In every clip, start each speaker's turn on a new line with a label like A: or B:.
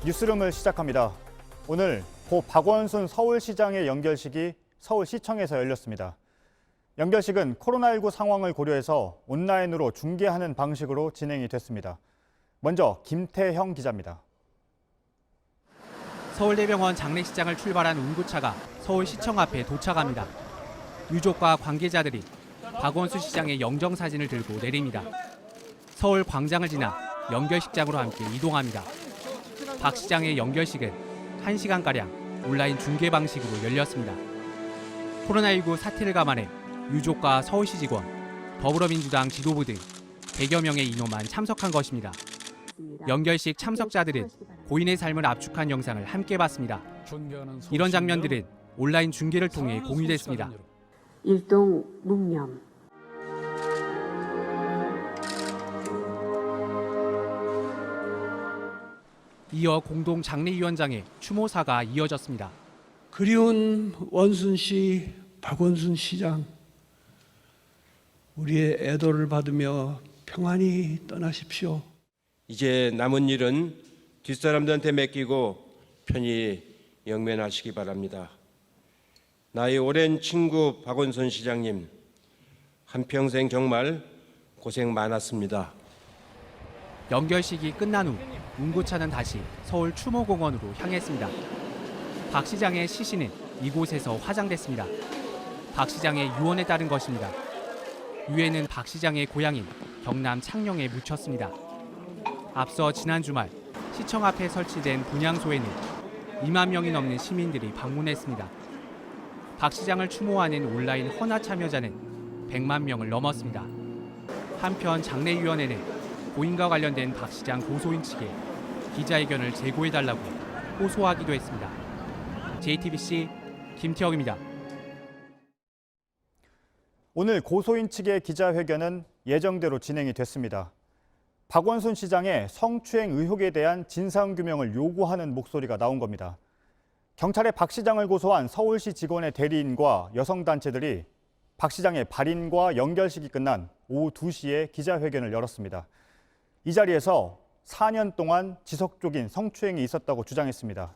A: 뉴스룸을 시작합니다. 오늘 고 박원순 서울시장의 연결식이 서울시청에서 열렸습니다. 연결식은 코로나19 상황을 고려해서 온라인으로 중계하는 방식으로 진행이 됐습니다. 먼저 김태형 기자입니다.
B: 서울대병원 장례식장을 출발한 운구차가 서울시청 앞에 도착합니다. 유족과 관계자들이 박원순 시장의 영정사진을 들고 내립니다. 서울 광장을 지나 연결식장으로 함께 이동합니다. 박 시장의 연결식은 1시간가량 온라인 중계 방식으로 열렸습니다. 코로나19 사태를 감안해 유족과 서울시 직원, 더불어민주당 지도부 등 100여 명의 인원만 참석한 것입니다. 연결식 참석자들은 고인의 삶을 압축한 영상을 함께 봤습니다. 이런 장면들은 온라인 중계를 통해 공유됐습니다.
C: 일동 묵념.
B: 이어 공동 장례위원장의 추모사가 이어졌습니다.
D: 그리운 원순 씨, 박원순 시장, 우리의 애도를 받으며 평안히 떠나십시오.
E: 이제 남은 일은 뒷사람들한테 맡기고 편히 영면하시기 바랍니다. 나의 오랜 친구 박원순 시장님, 한평생 정말 고생 많았습니다.
B: 연결식이 끝난 후 운구차는 다시 서울 추모공원으로 향했습니다. 박 시장의 시신은 이곳에서 화장됐습니다. 박 시장의 유언에 따른 것입니다. 유해는 박 시장의 고향인 경남 창녕에 묻혔습니다. 앞서 지난 주말 시청 앞에 설치된 분향소에는 2만 명이 넘는 시민들이 방문했습니다. 박 시장을 추모하는 온라인 헌화 참여자는 100만 명을 넘었습니다. 한편 장례위원회는 고인과 관련된 박 시장 고소인 측에 기자회견을 제고해달라고 호소하기도 했습니다. JTBC 김태형입니다.
A: 오늘 고소인 측의 기자회견은 예정대로 진행이 됐습니다. 박원순 시장의 성추행 의혹에 대한 진상규명을 요구하는 목소리가 나온 겁니다. 경찰에 박 시장을 고소한 서울시 직원의 대리인과 여성단체들이 박 시장의 발인과 연결식이 끝난 오후 2시에 기자회견을 열었습니다. 이 자리에서 4년 동안 지속적인 성추행이 있었다고 주장했습니다.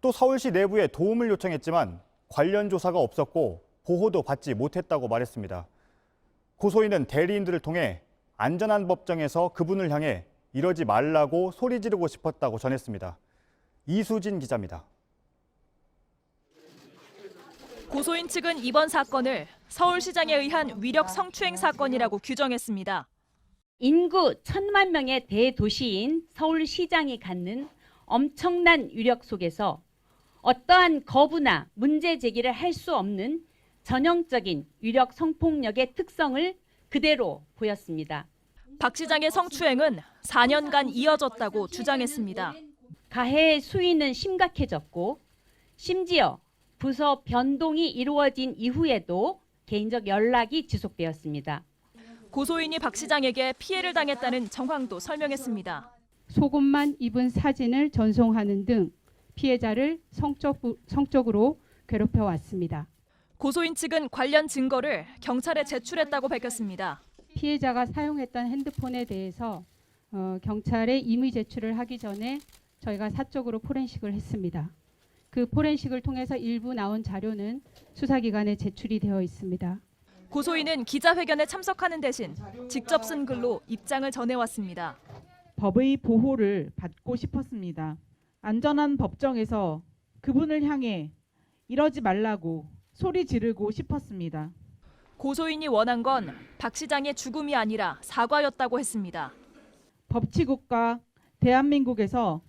A: 또 서울시 내부에 도움을 요청했지만 관련 조사가 없었고 보호도 받지 못했다고 말했습니다. 고소인은 대리인들을 통해 안전한 법정에서 그분을 향해 이러지 말라고 소리 지르고 싶었다고 전했습니다. 이수진 기자입니다.
F: 고소인 측은 이번 사건을 서울시장에 의한 위력 성추행 사건이라고 규정했습니다.
G: 인구 1,000만 명의 대도시인 서울시장이 갖는 엄청난 위력 속에서 어떠한 거부나 문제 제기를 할 수 없는 전형적인 위력 성폭력의 특성을 그대로 보였습니다.
F: 박 시장의 성추행은 4년간 이어졌다고 주장했습니다.
G: 가해의 수위는 심각해졌고 심지어 부서 변동이 이루어진 이후에도 개인적 연락이 지속되었습니다.
F: 고소인이 박 시장에게 피해를 당했다는 정황도 설명했습니다.
H: 속옷만 입은 사진을 전송하는 등 피해자를 성적으로 괴롭혀 왔습니다.
F: 고소인 측은 관련 증거를 경찰에 제출했다고 밝혔습니다.
H: 피해자가 사용했던 핸드폰에 대해서 경찰에 임의 제출을 하기 전에 저희가 사적으로 포렌식을 했습니다. 그 포렌식을 통해서 일부 나온 자료는 수사기관에 제출이 되어 있습니다.
F: 고소인은 기자회견에 참석하는 대신 직접 쓴 글로 입장을 전해왔습니다.
I: 법의 보호를 받고 싶었습니다. 안전한 법정에서 그분을 향해 이러지 말라고 소리 지르고 싶었습니다.
F: 고소인이 원한 건 박 시장의 죽음이 아니라 사과였다고 했습니다.
I: 법치국가 대한민국에서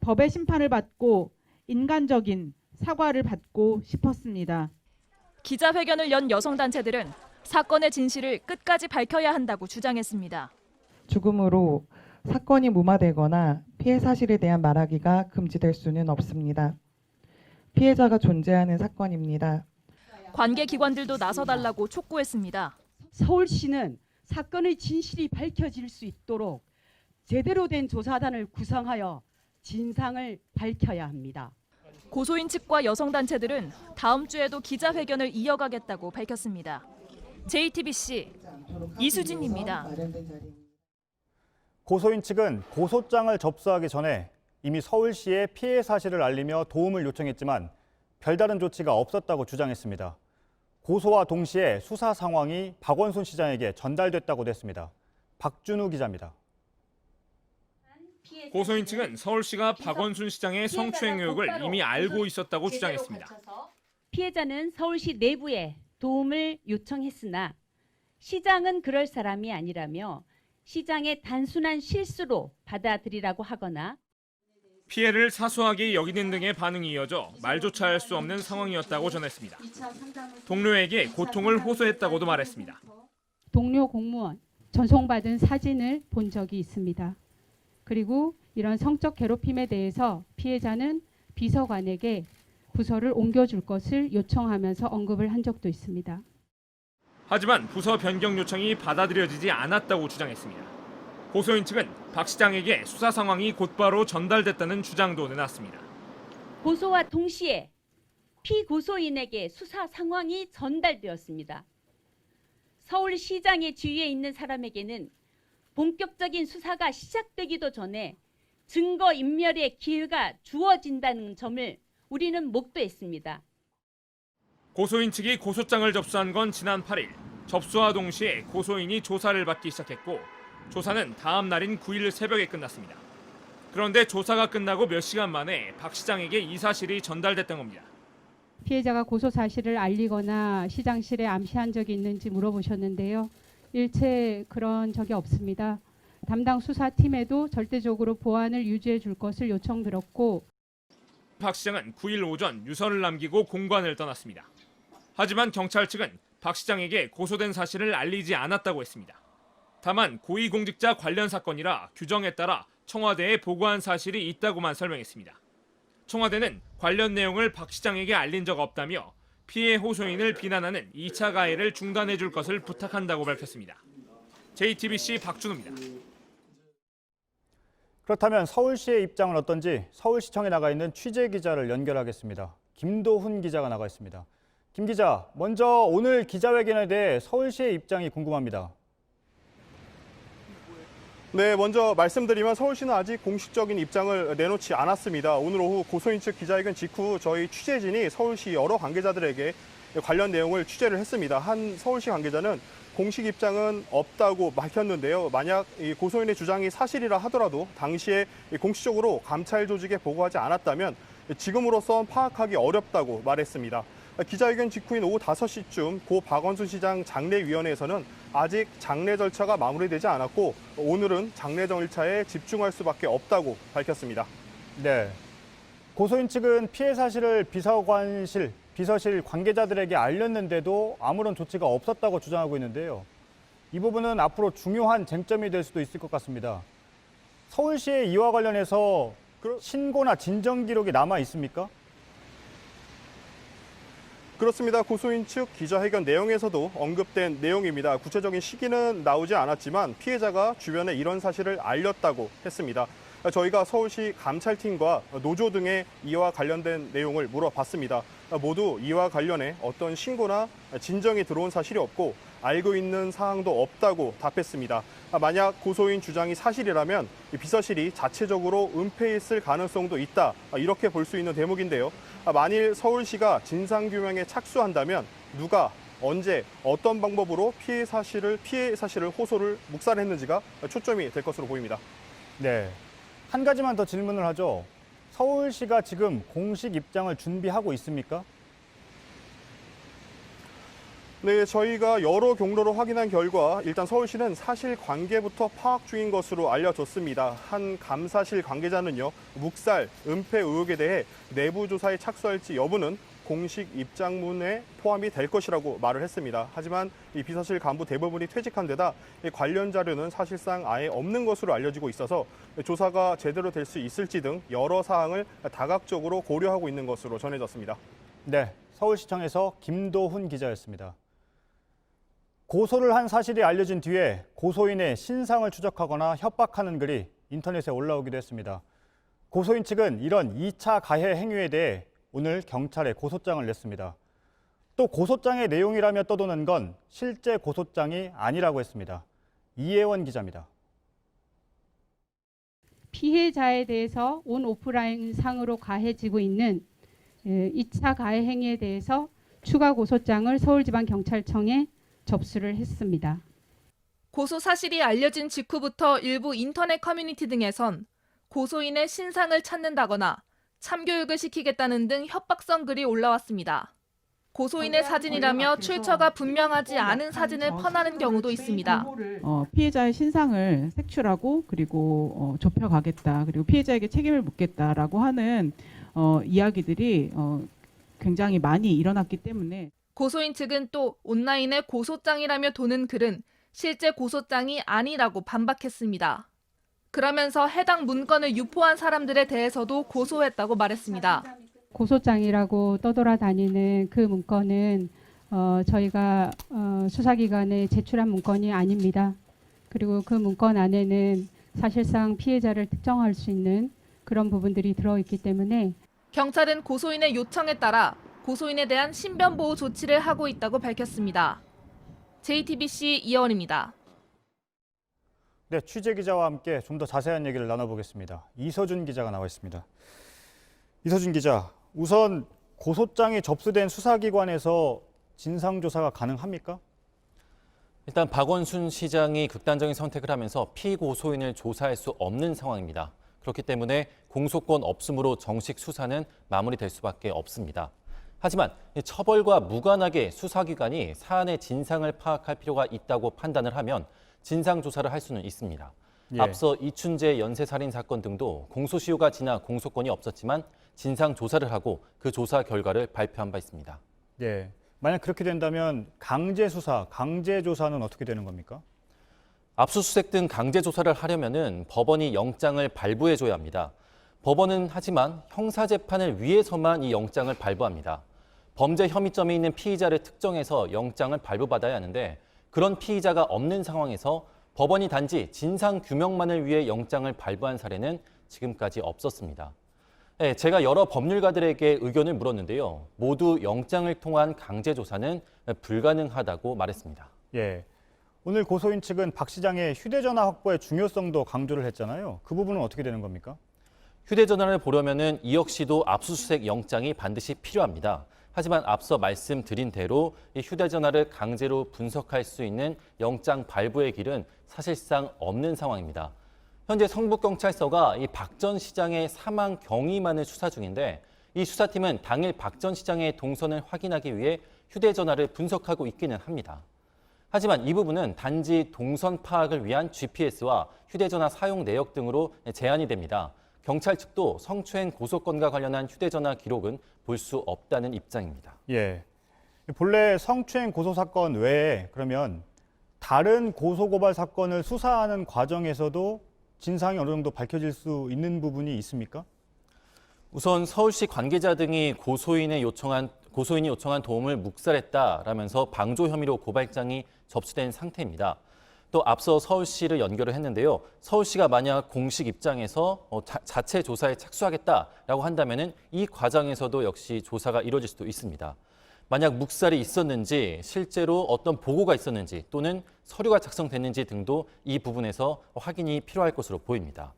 I: 법의 심판을 받고 인간적인 사과를 받고 싶었습니다.
F: 기자회견을 연 여성단체들은 사건의 진실을 끝까지 밝혀야 한다고 주장했습니다.
J: 죽음으로 사건이 무마되거나 피해 사실에 대한 말하기가 금지될 수는 없습니다. 피해자가 존재하는 사건입니다.
F: 관계기관들도 나서달라고 촉구했습니다.
K: 서울시는 사건의 진실이 밝혀질 수 있도록 제대로 된 조사단을 구성하여 진상을 밝혀야 합니다.
F: 고소인 측과 여성단체들은 다음 주에도 기자회견을 이어가겠다고 밝혔습니다. JTBC 이수진입니다.
A: 고소인 측은 고소장을 접수하기 전에 이미 서울시에 피해 사실을 알리며 도움을 요청했지만 별다른 조치가 없었다고 주장했습니다. 고소와 동시에 수사 상황이 박원순 시장에게 전달됐다고도 했습니다. 박준우 기자입니다.
L: 고소인 측은 서울시가 박원순 시장의 성추행 의혹을 이미 알고 있었다고 주장했습니다.
G: 피해자는 서울시 내부에 도움을 요청했으나 시장은 그럴 사람이 아니라며 시장의 단순한 실수로 받아들이라고 하거나
L: 피해를 사소하게 여기는 등의 반응이 이어져 말조차 할 수 없는 상황이었다고 전했습니다. 동료에게 고통을 호소했다고도 말했습니다.
H: 동료 공무원 전송받은 사진을 본 적이 있습니다. 그리고 이런 성적 괴롭힘에 대해서 피해자는 비서관에게 부서를 옮겨줄 것을 요청하면서 언급을 한 적도 있습니다.
L: 하지만 부서 변경 요청이 받아들여지지 않았다고 주장했습니다. 고소인 측은 박 시장에게 수사 상황이 곧바로 전달됐다는 주장도 내놨습니다.
G: 고소와 동시에 피고소인에게 수사 상황이 전달되었습니다. 서울시장의 지위에 있는 사람에게는 본격적인 수사가 시작되기도 전에 증거 인멸의 기회가 주어진다는 점을 우리는 목도했습니다.
L: 고소인 측이 고소장을 접수한 건 지난 8일. 접수와 동시에 고소인이 조사를 받기 시작했고 조사는 다음 날인 9일 새벽에 끝났습니다. 그런데 조사가 끝나고 몇 시간 만에 박 시장에게 이 사실이 전달됐던 겁니다.
H: 피해자가 고소 사실을 알리거나 시장실에 암시한 적이 있는지 물어보셨는데요. 일체 그런 적이 없습니다. 담당 수사팀에도 절대적으로 보안을 유지해 줄 것을 요청드렸고
L: 박 시장은 9일 오전 유서를 남기고 공관을 떠났습니다. 하지만 경찰 측은 박 시장에게 고소된 사실을 알리지 않았다고 했습니다. 다만 고위공직자 관련 사건이라 규정에 따라 청와대에 보고한 사실이 있다고만 설명했습니다. 청와대는 관련 내용을 박 시장에게 알린 적 없다며 피해 호소인을 비난하는 2차 가해를 중단해 줄 것을 부탁한다고 밝혔습니다. JTBC 박준우입니다.
A: 그렇다면 서울시의 입장은 어떤지 서울시청에 나가 있는 취재 기자를 연결하겠습니다. 김도훈 기자가 나가 있습니다. 김 기자, 먼저 오늘 기자회견에 대해 서울시의 입장이 궁금합니다.
M: 네, 먼저 말씀드리면 서울시는 아직 공식적인 입장을 내놓지 않았습니다. 오늘 오후 고소인 측 기자회견 직후 저희 취재진이 서울시 여러 관계자들에게 관련 내용을 취재를 했습니다. 한 서울시 관계자는 공식 입장은 없다고 밝혔는데요. 만약 이 고소인의 주장이 사실이라 하더라도 당시에 공식적으로 감찰 조직에 보고하지 않았다면 지금으로선 파악하기 어렵다고 말했습니다. 기자회견 직후인 오후 5시쯤 고 박원순 시장 장례위원회에서는 아직 장례 절차가 마무리되지 않았고 오늘은 장례 절차에 집중할 수밖에 없다고 밝혔습니다.
A: 네, 고소인 측은 피해 사실을 비서실 관계자들에게 알렸는데도 아무런 조치가 없었다고 주장하고 있는데요. 이 부분은 앞으로 중요한 쟁점이 될 수도 있을 것 같습니다. 서울시의 이와 관련해서 신고나 진정 기록이 남아 있습니까?
M: 그렇습니다. 고소인 측 기자회견 내용에서도 언급된 내용입니다. 구체적인 시기는 나오지 않았지만 피해자가 주변에 이런 사실을 알렸다고 했습니다. 저희가 서울시 감찰팀과 노조 등의 이와 관련된 내용을 물어봤습니다. 모두 이와 관련해 어떤 신고나 진정이 들어온 사실이 없고 알고 있는 사항도 없다고 답했습니다. 만약 고소인 주장이 사실이라면 비서실이 자체적으로 은폐했을 가능성도 있다. 이렇게 볼 수 있는 대목인데요. 만일 서울시가 진상규명에 착수한다면 누가 언제 어떤 방법으로 피해 사실을 호소를 묵살했는지가 초점이 될 것으로 보입니다.
A: 네, 한 가지만 더 질문을 하죠. 서울시가 지금 공식 입장을 준비하고 있습니까?
M: 네, 저희가 여러 경로로 확인한 결과 일단 서울시는 사실관계부터 파악 중인 것으로 알려졌습니다. 한 감사실 관계자는요, 묵살, 은폐 의혹에 대해 내부 조사에 착수할지 여부는 공식 입장문에 포함이 될 것이라고 말을 했습니다. 하지만 이 비서실 간부 대부분이 퇴직한 데다 관련 자료는 사실상 아예 없는 것으로 알려지고 있어서 조사가 제대로 될 수 있을지 등 여러 사항을 다각적으로 고려하고 있는 것으로 전해졌습니다.
A: 네, 서울시청에서 김도훈 기자였습니다. 고소를 한 사실이 알려진 뒤에 고소인의 신상을 추적하거나 협박하는 글이 인터넷에 올라오기도 했습니다. 고소인 측은 이런 2차 가해 행위에 대해 오늘 경찰에 고소장을 냈습니다. 또 고소장의 내용이라며 떠도는 건 실제 고소장이 아니라고 했습니다. 이혜원 기자입니다.
H: 피해자에 대해서 온 오프라인 상으로 가해지고 있는 2차 가해 행위에 대해서 추가 고소장을 서울지방경찰청에 접수를 했습니다.
F: 고소 사실이 알려진 직후부터 일부 인터넷 커뮤니티 등에선 고소인의 신상을 찾는다거나 참교육을 시키겠다는 등 협박성 글이 올라왔습니다. 고소인의 사진이라며 출처가 분명하지 않은 사진을 퍼나는 경우도 있습니다.
I: 피해자의 신상을 색출하고 그리고 좁혀가겠다, 그리고 피해자에게 책임을 묻겠다라고 하는 이야기들이 굉장히 많이 일어났기 때문에
F: 고소인 측은 또 온라인에 고소장이라며 도는 글은 실제 고소장이 아니라고 반박했습니다. 그러면서 해당 문건을 유포한 사람들에 대해서도 고소했다고 말했습니다.
H: 고소장이라고 떠돌아다니는 그 문건은 저희가 수사기관에 제출한 문건이 아닙니다. 그리고 그 문건 안에는 사실상 피해자를 특정할 수 있는 그런 부분들이 들어있기 때문에
F: 경찰은 고소인의 요청에 따라 고소인에 대한 신변보호 조치를 하고 있다고 밝혔습니다. JTBC 이혜원입니다.
A: 네, 취재기자와 함께 좀 더 자세한 얘기를 나눠보겠습니다. 이서준 기자가 나와 있습니다. 이서준 기자, 우선 고소장이 접수된 수사기관에서 진상조사가 가능합니까?
N: 일단 박원순 시장이 극단적인 선택을 하면서 피고소인을 조사할 수 없는 상황입니다. 그렇기 때문에 공소권 없음으로 정식 수사는 마무리될 수밖에 없습니다. 하지만 처벌과 무관하게 수사기관이 사안의 진상을 파악할 필요가 있다고 판단을 하면 진상조사를 할 수는 있습니다.
A: 예.
N: 앞서 이춘재 연쇄살인 사건 등도 공소시효가 지나 공소권이 없었지만 진상조사를 하고 그 조사 결과를 발표한 바 있습니다.
A: 예. 만약 그렇게 된다면 강제수사, 강제조사는 어떻게 되는 겁니까?
N: 압수수색 등 강제조사를 하려면은 법원이 영장을 발부해줘야 합니다. 법원은 하지만 형사재판을 위해서만 이 영장을 발부합니다. 범죄 혐의점이 있는 피의자를 특정해서 영장을 발부받아야 하는데 그런 피의자가 없는 상황에서 법원이 단지 진상규명만을 위해 영장을 발부한 사례는 지금까지 없었습니다. 네, 제가 여러 법률가들에게 의견을 물었는데요. 모두 영장을 통한 강제조사는 불가능하다고 말했습니다.
A: 예. 오늘 고소인 측은 박 시장의 휴대전화 확보의 중요성도 강조를 했잖아요. 그 부분은 어떻게 되는 겁니까?
N: 휴대전화를 보려면은 이 역시도 압수수색 영장이 반드시 필요합니다. 하지만 앞서 말씀드린 대로 이 휴대전화를 강제로 분석할 수 있는 영장 발부의 길은 사실상 없는 상황입니다. 현재 성북경찰서가 이 박 전 시장의 사망 경위만을 수사 중인데 이 수사팀은 당일 박 전 시장의 동선을 확인하기 위해 휴대전화를 분석하고 있기는 합니다. 하지만 이 부분은 단지 동선 파악을 위한 GPS와 휴대전화 사용 내역 등으로 제한이 됩니다. 경찰 측도 성추행 고소건과 관련한 휴대전화 기록은 볼 수 없다는 입장입니다.
A: 예. 본래 성추행 고소 사건 외에 그러면 다른 고소고발 사건을 수사하는 과정에서도 진상이 어느 정도 밝혀질 수 있는 부분이 있습니까?
N: 우선 서울시 관계자 등이 고소인이 요청한 도움을 묵살했다라면서 방조 혐의로 고발장이 접수된 상태입니다. 또 앞서 서울시를 연결을 했는데요. 서울시가 만약 공식 입장에서 자체 조사에 착수하겠다라고 한다면은 이 과정에서도 역시 조사가 이루어질 수도 있습니다. 만약 묵살이 있었는지, 실제로 어떤 보고가 있었는지 또는 서류가 작성됐는지 등도 이 부분에서 확인이 필요할 것으로 보입니다.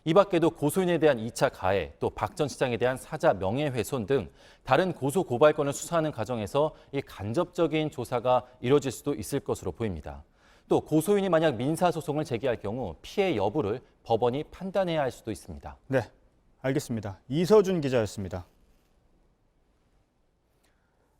N: 이 밖에도 고소인에 대한 2차 가해, 또 박 전 시장에 대한 사자 명예훼손 등 다른 고소 고발건을 수사하는 과정에서 이 간접적인 조사가 이루어질 수도 있을 것으로 보입니다. 또 고소인이 만약 민사소송을 제기할 경우 피해 여부를 법원이 판단해야 할 수도 있습니다.
A: 네, 알겠습니다. 이서준 기자였습니다.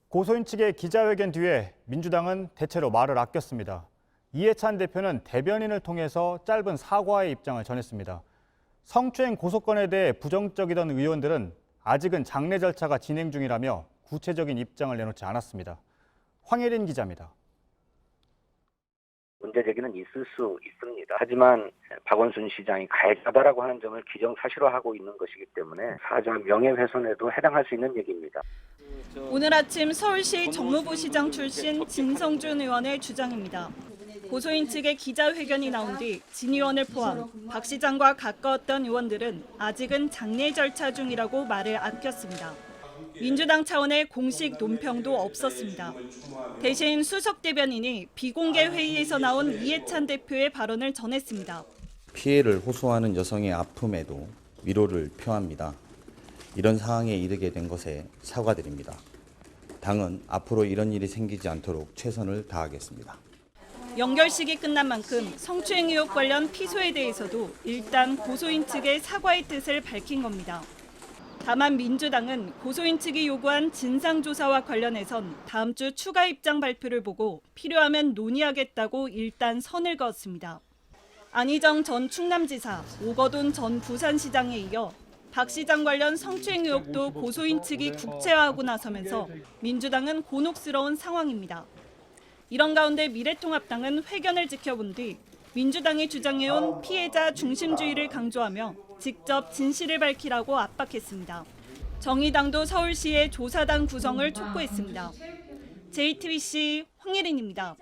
A: 고소인 측의 기자회견 뒤에 민주당은 대체로 말을 아꼈습니다. 이해찬 대표는 대변인을 통해서 짧은 사과의 입장을 전했습니다. 성추행 고소건에 대해 부정적이던 의원들은 아직은 장례 절차가 진행 중이라며 구체적인 입장을 내놓지 않았습니다. 황혜린 기자입니다.
O: 문제 제기는 있을 수 있습니다. 하지만 박원순 시장이 가해자다라고 하는 점을 기정사실화하고 있는 것이기 때문에 사자 명예훼손에도 해당할 수 있는 얘기입니다.
P: 오늘 아침 서울시 정무부시장 출신 진성준 의원의 주장입니다. 고소인 측의 기자회견이 나온 뒤 진 의원을 포함 박 시장과 가까웠던 의원들은 아직은 장례 절차 중이라고 말을 아꼈습니다. 민주당 차원의 공식 논평도 없었습니다. 대신 수석 대변인이 비공개 회의에서 나온 이해찬 대표의 발언을 전했습니다.
Q: 피해를 호소하는 여성의 아픔에도 위로를 표합니다. 이런 상황에 이르게 된 것에 사과드립니다. 당은 앞으로 이런 일이 생기지 않도록 최선을 다하겠습니다.
P: 연결식이 끝난 만큼 성추행 의혹 관련 피소에 대해서도 일단 고소인 측의 사과의 뜻을 밝힌 겁니다. 다만 민주당은 고소인 측이 요구한 진상조사와 관련해선 다음 주 추가 입장 발표를 보고 필요하면 논의하겠다고 일단 선을 그었습니다. 안희정 전 충남지사, 오거돈 전 부산시장에 이어 박 시장 관련 성추행 의혹도 고소인 측이 국제화하고 나서면서 민주당은 곤혹스러운 상황입니다. 이런 가운데 미래통합당은 회견을 지켜본 뒤 민주당이 주장해온 피해자 중심주의를 강조하며 직접 진실을 밝히라고 압박했습니다. 정의당도 서울시의 조사단 구성을 촉구했습니다. JTBC 황예린입니다.